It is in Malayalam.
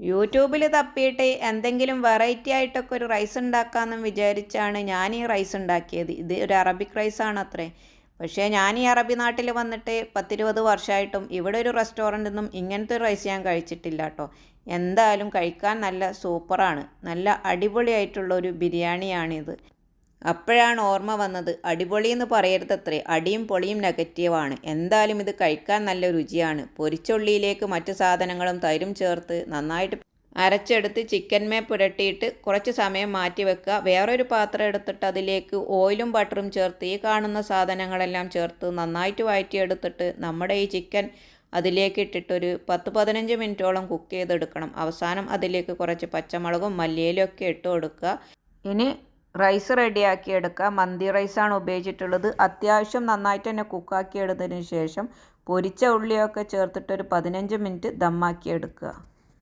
യൂട്യൂബിൽ തപ്പിയിട്ട് എന്തെങ്കിലും വെറൈറ്റി ആയിട്ടൊക്കെ ഒരു റൈസ് ഉണ്ടാക്കാമെന്ന് വിചാരിച്ചാണ് ഞാൻ ഈ റൈസ് ഉണ്ടാക്കിയത്. ഇത് ഒരു അറബിക് റൈസാണ് അത്രേ. പക്ഷേ ഞാൻ ഈ അറബി നാട്ടിൽ വന്നിട്ട് 10-20 വർഷമായിട്ടും ഇവിടെ ഒരു റെസ്റ്റോറൻറ്റിൽ നിന്നും ഇങ്ങനത്തെ ഒരു റൈസ് ഞാൻ കഴിച്ചിട്ടില്ല കേട്ടോ. എന്തായാലും കഴിക്കാൻ നല്ല സൂപ്പറാണ്. നല്ല അടിപൊളിയായിട്ടുള്ള ഒരു ബിരിയാണിയാണിത്. അപ്പോഴാണ് ഓർമ്മ വന്നത്, അടിപൊളി എന്ന് പറയരുതത്രേ, അടിയും പൊളിയും നെഗറ്റീവാണ്. എന്തായാലും ഇത് കഴിക്കാൻ നല്ല രുചിയാണ്. പൊരിച്ചുള്ളിയിലേക്ക് മറ്റു സാധനങ്ങളും തൈരും ചേർത്ത് നന്നായിട്ട് അരച്ചെടുത്ത് ചിക്കൻമേ പുരട്ടിയിട്ട് കുറച്ച് സമയം മാറ്റി വെക്കുക. വേറൊരു പാത്രം എടുത്തിട്ട് അതിലേക്ക് ഓയിലും ബട്ടറും ചേർത്ത് ഈ കാണുന്ന സാധനങ്ങളെല്ലാം ചേർത്ത് നന്നായിട്ട് വഴറ്റിയെടുത്തിട്ട് നമ്മുടെ ഈ ചിക്കൻ അതിലേക്ക് ഇട്ടിട്ടൊരു 10-15 മിനിറ്റോളം കുക്ക് ചെയ്തെടുക്കണം. അവസാനം അതിലേക്ക് കുറച്ച് പച്ചമുളകും മല്ലിയിലും ഒക്കെ ഇട്ട് കൊടുക്കുക. ഇനി റൈസ് റെഡിയാക്കി എടുക്കുക. മന്തി റൈസാണ് ഉപയോഗിച്ചിട്ടുള്ളത്. അത്യാവശ്യം നന്നായിട്ട് തന്നെ കുക്കാക്കി എടുത്തതിന് ശേഷം പൊരിച്ച ഉള്ളിയൊക്കെ ചേർത്തിട്ടൊരു 15 മിനിറ്റ് ദമ്മാക്കി എടുക്കുക.